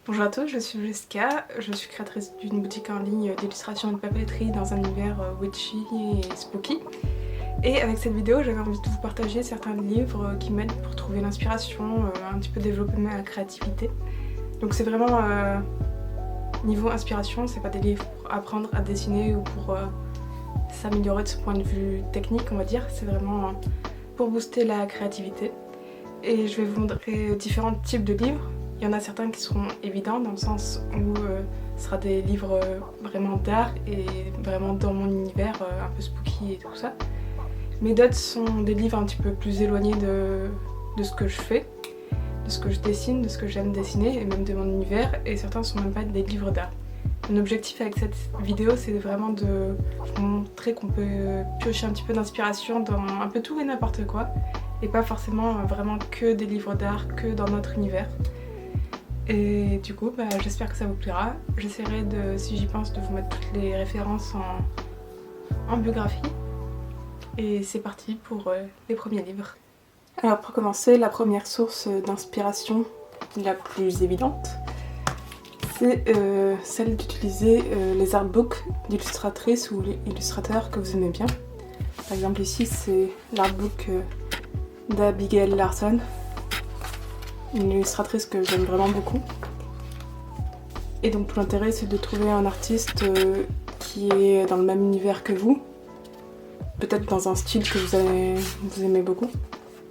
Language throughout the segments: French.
Bonjour à tous, je suis Jessica, je suis créatrice d'une boutique en ligne d'illustration et de papeterie dans un univers witchy et spooky. Et avec cette vidéo, j'avais envie de vous partager certains livres qui m'aident pour trouver l'inspiration, un petit peu développer ma créativité. Donc c'est vraiment niveau inspiration, c'est pas des livres pour apprendre à dessiner ou pour s'améliorer de ce point de vue technique, on va dire. C'est vraiment pour booster la créativité. Et je vais vous montrer différents types de livres. Il y en a certains qui seront évidents dans le sens où ce sera des livres vraiment d'art et vraiment dans mon univers un peu spooky et tout ça. Mais d'autres sont des livres un petit peu plus éloignés de ce que je fais, de ce que je dessine, de ce que j'aime dessiner et même de mon univers, et certains sont même pas des livres d'art. Mon objectif avec cette vidéo, c'est vraiment de vous montrer qu'on peut piocher un petit peu d'inspiration dans un peu tout et n'importe quoi, et pas forcément vraiment que des livres d'art, que dans notre univers. Et du coup, j'espère que ça vous plaira. J'essaierai, si j'y pense, de vous mettre toutes les références en biographie. Et c'est parti pour les premiers livres. Alors pour commencer, la première source d'inspiration, la plus évidente, c'est celle d'utiliser les artbooks d'illustratrices ou illustrateurs que vous aimez bien. Par exemple ici, c'est l'artbook d'Abigail Larson, une illustratrice que j'aime vraiment beaucoup. Et donc tout l'intérêt, c'est de trouver un artiste qui est dans le même univers que vous, peut-être dans un style que vous aimez beaucoup.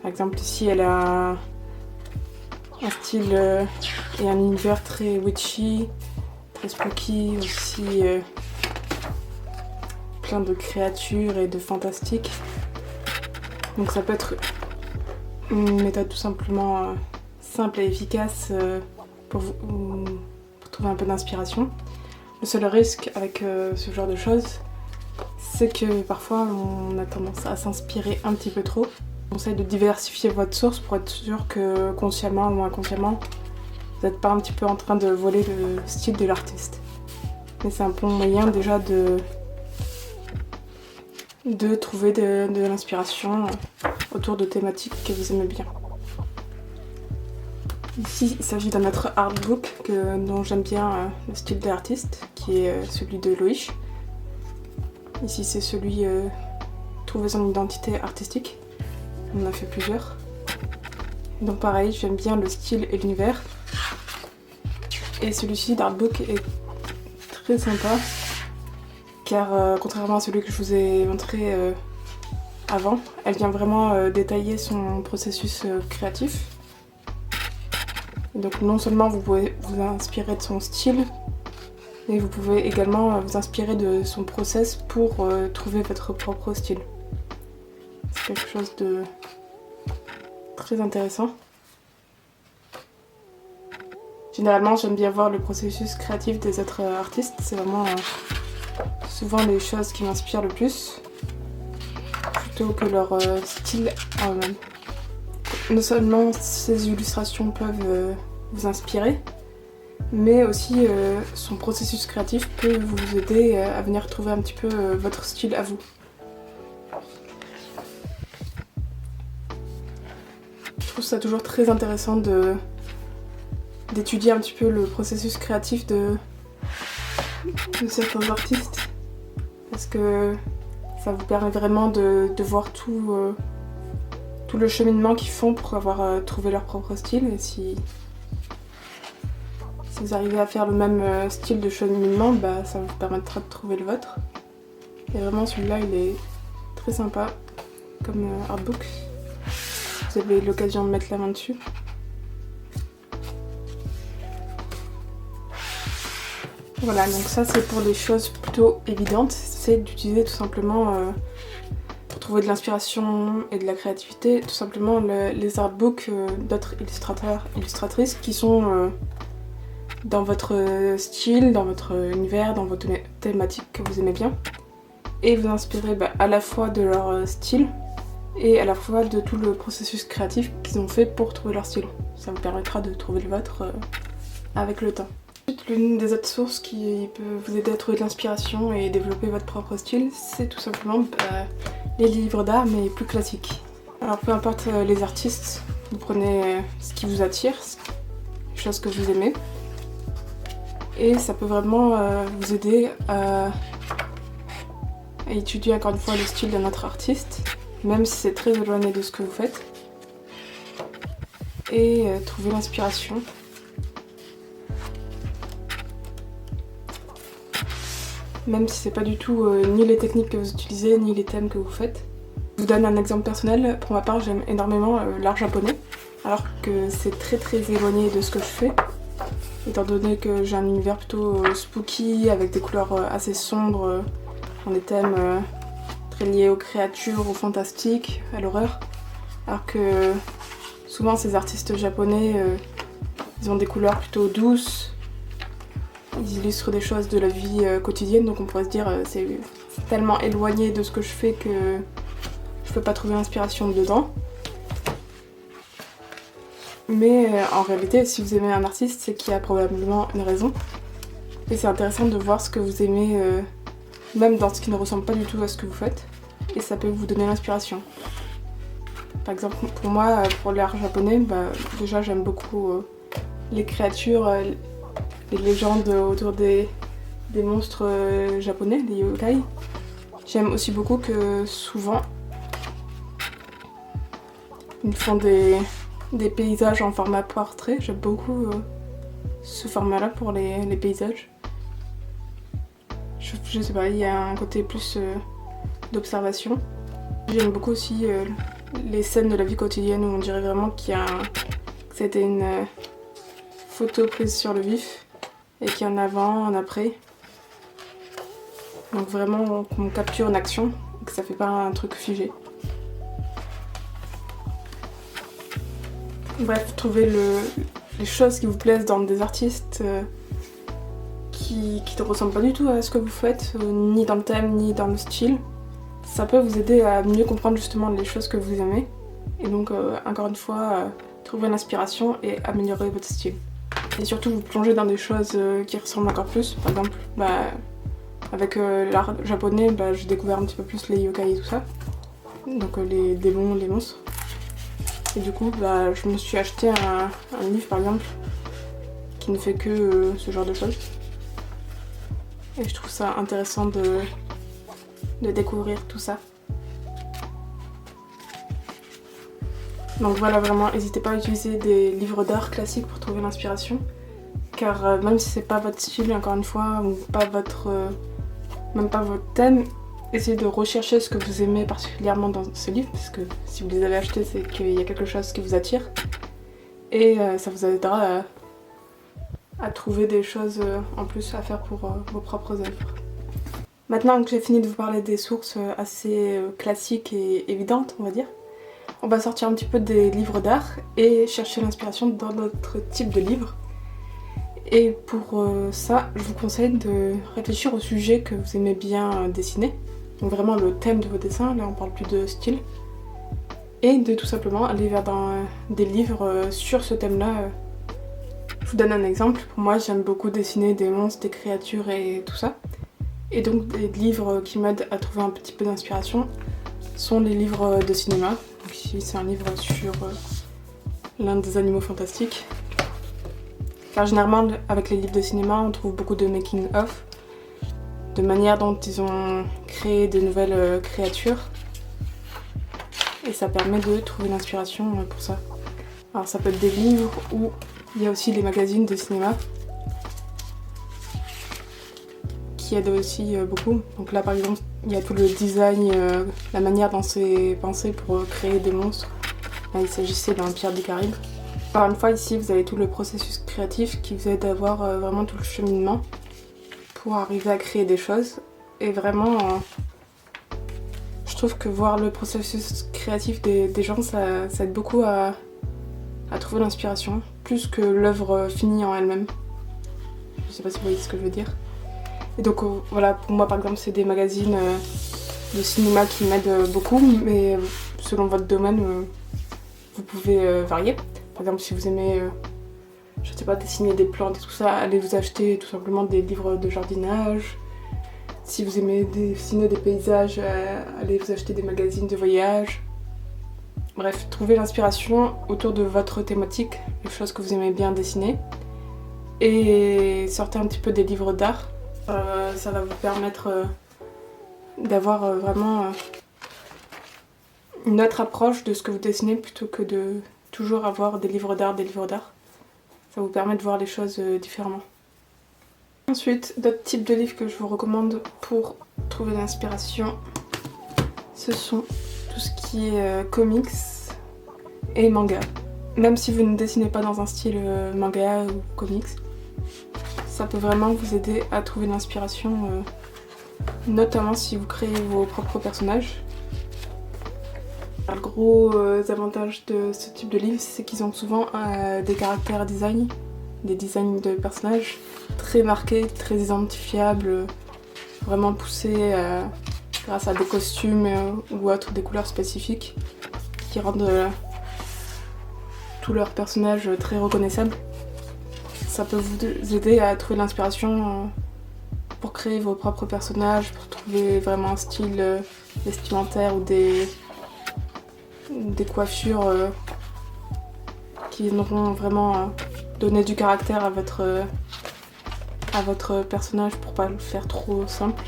Par exemple ici, elle a un style et un univers très witchy, très spooky, aussi plein de créatures et de fantastique. Donc ça peut être une méthode tout simplement simple et efficace pour trouver un peu d'inspiration. Le seul risque avec ce genre de choses, c'est que parfois on a tendance à s'inspirer un petit peu trop. Je conseille de diversifier votre source pour être sûr que consciemment ou inconsciemment, vous n'êtes pas un petit peu en train de voler le style de l'artiste. Mais c'est un bon moyen déjà de trouver de l'inspiration autour de thématiques que vous aimez bien. Ici, il s'agit d'un autre artbook dont j'aime bien le style de l'artiste, qui est celui de Loïch. Ici, c'est celui Trouver son identité artistique. On en a fait plusieurs. Donc pareil, j'aime bien le style et l'univers. Et celui-ci d'artbook est très sympa, car contrairement à celui que je vous ai montré avant, elle vient vraiment détailler son processus créatif. Donc non seulement vous pouvez vous inspirer de son style, mais vous pouvez également vous inspirer de son process pour trouver votre propre style. C'est quelque chose de très intéressant. Généralement, j'aime bien voir le processus créatif des autres artistes. C'est vraiment souvent les choses qui m'inspirent le plus, plutôt que leur style en eux-mêmes. Non seulement ces illustrations peuvent vous inspirer, mais aussi son processus créatif peut vous aider à venir trouver un petit peu votre style à vous. Je trouve ça toujours très intéressant d'étudier un petit peu le processus créatif de certains artistes, parce que ça vous permet vraiment de voir tout le cheminement qu'ils font pour avoir trouvé leur propre style. Et si vous arrivez à faire le même style de cheminement, ça vous permettra de trouver le vôtre. Et vraiment celui-là, il est très sympa comme artbook. Vous avez l'occasion de mettre la main dessus. Voilà, donc ça c'est pour les choses plutôt évidentes, c'est d'utiliser tout simplement pour trouver de l'inspiration et de la créativité, tout simplement les artbooks d'autres illustrateurs, illustratrices qui sont dans votre style, dans votre univers, dans votre thématique que vous aimez bien, et vous inspirer à la fois de leur style et à la fois de tout le processus créatif qu'ils ont fait pour trouver leur style. Ça vous permettra de trouver le vôtre avec le temps. L'une des autres sources qui peut vous aider à trouver de l'inspiration et développer votre propre style, c'est tout simplement les livres d'art, mais plus classiques. Alors peu importe les artistes, vous prenez ce qui vous attire, les choses que vous aimez, Et ça peut vraiment vous aider à étudier encore une fois le style d'un autre artiste, même si c'est très éloigné de ce que vous faites, et trouver l'inspiration. Même si c'est pas du tout ni les techniques que vous utilisez, ni les thèmes que vous faites. Je vous donne un exemple personnel. Pour ma part, j'aime énormément l'art japonais, alors que c'est très éloigné de ce que je fais, étant donné que j'ai un univers plutôt spooky, avec des couleurs assez sombres, dans des thèmes très liés aux créatures, au fantastique, à l'horreur. Alors que souvent ces artistes japonais, ils ont des couleurs plutôt douces, ils illustrent des choses de la vie quotidienne, donc on pourrait se dire c'est tellement éloigné de ce que je fais que je peux pas trouver l'inspiration dedans. Mais en réalité, si vous aimez un artiste, c'est qu'il y a probablement une raison. Et c'est intéressant de voir ce que vous aimez, même dans ce qui ne ressemble pas du tout à ce que vous faites. Et ça peut vous donner l'inspiration. Par exemple, pour moi, pour l'art japonais, déjà j'aime beaucoup les créatures, les légendes autour des monstres japonais, des yokai. J'aime aussi beaucoup que souvent, ils font des paysages en format portrait. J'aime beaucoup ce format-là pour les paysages. Je sais pas, il y a un côté plus d'observation. J'aime beaucoup aussi les scènes de la vie quotidienne où on dirait vraiment que c'était une photo prise sur le vif et qu'il y a un avant, un après. Donc vraiment qu'on capture une action et que ça fait pas un truc figé. Bref, trouvez les choses qui vous plaisent dans des artistes qui ne ressemblent pas du tout à ce que vous faites, ni dans le thème, ni dans le style. Ça peut vous aider à mieux comprendre justement les choses que vous aimez. Et donc, encore une fois, trouver l'inspiration et améliorer votre style. Et surtout, vous plonger dans des choses qui ressemblent encore plus. Par exemple, avec l'art japonais, j'ai découvert un petit peu plus les yokai et tout ça. Donc les démons, les monstres. Et du coup, je me suis acheté un livre par exemple qui ne fait que ce genre de choses. Et je trouve ça intéressant de découvrir tout ça. Donc voilà, vraiment, n'hésitez pas à utiliser des livres d'art classiques pour trouver l'inspiration. Car même si c'est pas votre style, encore une fois, ou même pas votre thème, essayez de rechercher ce que vous aimez particulièrement dans ce livre, parce que si vous les avez achetés, c'est qu'il y a quelque chose qui vous attire. Et ça vous aidera à trouver des choses en plus à faire pour vos propres œuvres. Maintenant que j'ai fini de vous parler des sources assez classiques et évidentes, on va dire, on va sortir un petit peu des livres d'art et chercher l'inspiration dans notre type de livre. Et pour ça, je vous conseille de réfléchir au sujet que vous aimez bien dessiner. Donc vraiment le thème de vos dessins, là on parle plus de style. Et de tout simplement aller vers des livres sur ce thème-là. Je vous donne un exemple. Pour moi, j'aime beaucoup dessiner des monstres, des créatures et tout ça. Et donc des livres qui m'aident à trouver un petit peu d'inspiration sont les livres de cinéma. Donc ici c'est un livre sur l'un des animaux fantastiques. Car généralement avec les livres de cinéma on trouve beaucoup de making of, de manière dont ils ont créé de nouvelles créatures. Et ça permet de trouver l'inspiration pour ça. Alors ça peut être des livres ou il y a aussi les magazines de cinéma qui aident aussi beaucoup. Donc là par exemple il y a tout le design, la manière dont c'est pensé pour créer des monstres. Là il s'agissait d'un Pirates des Caraïbes. Encore une fois ici vous avez tout le processus créatif qui vous aide à voir vraiment tout le cheminement pour arriver à créer des choses. Et vraiment je trouve que voir le processus créatif des gens ça aide beaucoup à trouver l'inspiration, plus que l'œuvre finie en elle-même. Je sais pas si vous voyez ce que je veux dire. Et donc voilà, pour moi par exemple c'est des magazines de cinéma qui m'aident beaucoup, mais selon votre domaine vous pouvez varier. Par exemple si vous aimez, je sais pas, dessiner des plantes et tout ça, allez vous acheter tout simplement des livres de jardinage. Si vous aimez dessiner des paysages, allez vous acheter des magazines de voyage. Bref, trouvez l'inspiration autour de votre thématique, les choses que vous aimez bien dessiner. et sortez un petit peu des livres d'art. Ça va vous permettre d'avoir vraiment une autre approche de ce que vous dessinez plutôt que de toujours avoir des livres d'art, Ça vous permet de voir les choses différemment. Ensuite, d'autres types de livres que je vous recommande pour trouver l'inspiration, ce sont tout ce qui est comics et manga. Même si vous ne dessinez pas dans un style manga ou comics, ça peut vraiment vous aider à trouver l'inspiration, notamment si vous créez vos propres personnages. Le gros avantage de ce type de livre, c'est qu'ils ont souvent des caractères design, des designs de personnages très marqués, très identifiables, vraiment poussés grâce à des costumes ou autres, des couleurs spécifiques qui rendent tous leurs personnages très reconnaissables. Ça peut vous aider à trouver l'inspiration pour créer vos propres personnages, pour trouver vraiment un style vestimentaire ou des coiffures qui viendront vraiment donner du caractère à votre personnage pour pas le faire trop simple.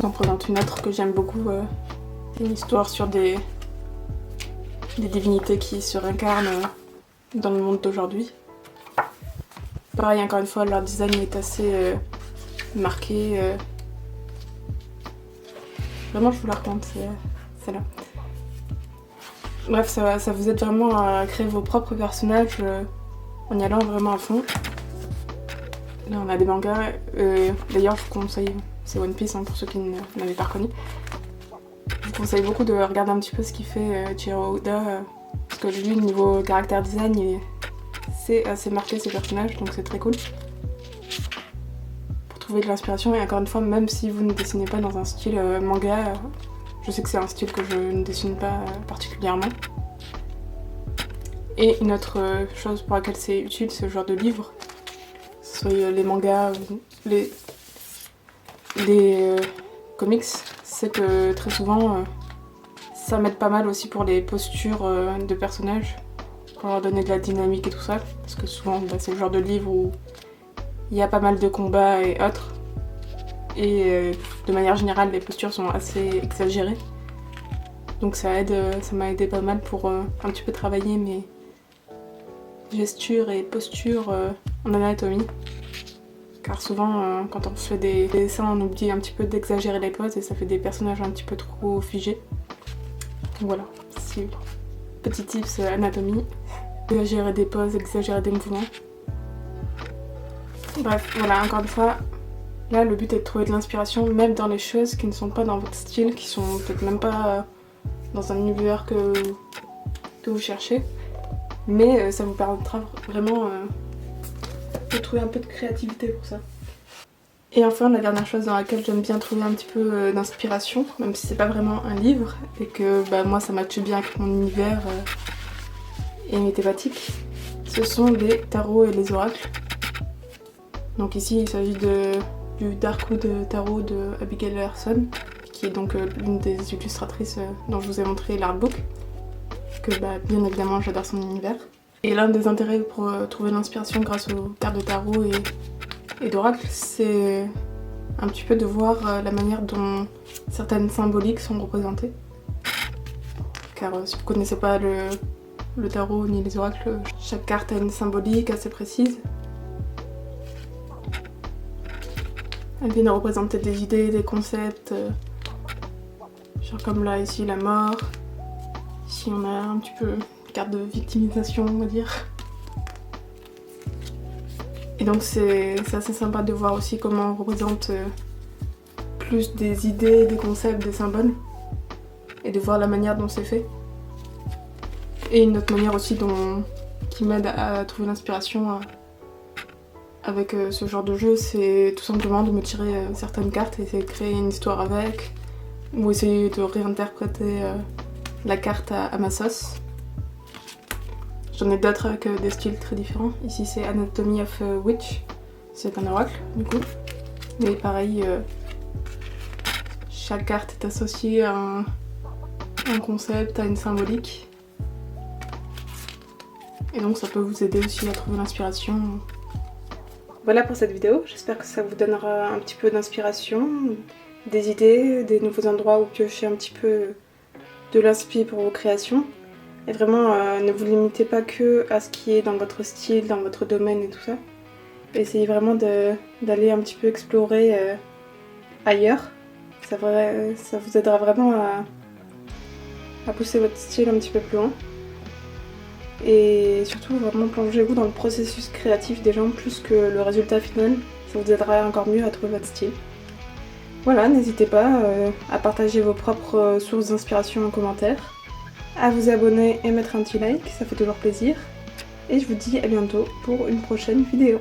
J'en présente une autre que j'aime beaucoup, une histoire sur des divinités qui se réincarnent dans le monde d'aujourd'hui. Pareil, encore une fois, leur design est assez marqué. Vraiment, je vous la recommande, celle-là. Bref, ça vous aide vraiment à créer vos propres personnages en y allant vraiment à fond. Là, on a des mangas. D'ailleurs, je vous conseille, c'est One Piece pour ceux qui ne l'avaient pas reconnu. Je vous conseille beaucoup de regarder un petit peu ce qu'il fait Eiichiro Oda, parce que lui, niveau caractère design, c'est assez marqué ses personnages, donc c'est très cool. Pour trouver de l'inspiration, et encore une fois, même si vous ne dessinez pas dans un style manga, je sais que c'est un style que je ne dessine pas particulièrement. Et une autre chose pour laquelle c'est utile ce genre de livre, que ce soit les mangas ou les comics, c'est que très souvent ça m'aide pas mal aussi pour les postures de personnages, pour leur donner de la dynamique et tout ça, parce que souvent c'est le genre de livre où il y a pas mal de combats et autres, et de manière générale les postures sont assez exagérées, donc ça m'a aidé pas mal pour un petit peu travailler mes gestures et postures en anatomie, car souvent quand on fait des dessins on oublie un petit peu d'exagérer les poses et ça fait des personnages un petit peu trop figés. Donc voilà, c'est petit tips anatomie, exagérer des poses, exagérer des mouvements. Bref, voilà, encore une fois, là le but est de trouver de l'inspiration même dans les choses qui ne sont pas dans votre style, qui sont peut-être même pas dans un univers que vous cherchez, mais ça vous permettra vraiment de trouver un peu de créativité pour ça. Et enfin, la dernière chose dans laquelle j'aime bien trouver un petit peu d'inspiration, même si c'est pas vraiment un livre, et que moi ça matche bien avec mon univers et mes thématiques, ce sont les tarots et les oracles. Donc ici il s'agit du Darkwood Tarot de Abigail Larson, qui est donc l'une des illustratrices dont je vous ai montré l'artbook, que bien évidemment j'adore son univers. Et l'un des intérêts pour trouver l'inspiration grâce aux cartes de tarot et d'oracle, c'est un petit peu de voir la manière dont certaines symboliques sont représentées. Car si vous ne connaissez pas le tarot ni les oracles, chaque carte a une symbolique assez précise. Elles viennent représenter des idées, des concepts, genre comme là ici la mort. Ici on a un petit peu une carte de victimisation, on va dire. Et donc c'est assez sympa de voir aussi comment on représente plus des idées, des concepts, des symboles, et de voir la manière dont c'est fait. Et une autre manière aussi qui m'aide à trouver l'inspiration avec ce genre de jeu, c'est tout simplement de me tirer certaines cartes et essayer de créer une histoire avec, ou essayer de réinterpréter la carte à ma sauce. J'en ai d'autres avec des styles très différents. Ici c'est Anatomy of a Witch, c'est un oracle du coup. Mais pareil, chaque carte est associée à un concept, à une symbolique. Et donc ça peut vous aider aussi à trouver l'inspiration Voilà pour cette vidéo, j'espère que ça vous donnera un petit peu d'inspiration, des idées, des nouveaux endroits où piocher un petit peu de l'inspi pour vos créations. Et vraiment, ne vous limitez pas que à ce qui est dans votre style, dans votre domaine et tout ça. Essayez vraiment d'aller un petit peu explorer ailleurs. Ça vous aidera vraiment à pousser votre style un petit peu plus loin. Et surtout, vraiment plongez-vous dans le processus créatif des gens plus que le résultat final. Ça vous aidera encore mieux à trouver votre style. Voilà, n'hésitez pas à partager vos propres sources d'inspiration en commentaire, à vous abonner et mettre un petit like, ça fait toujours plaisir. Et je vous dis à bientôt pour une prochaine vidéo.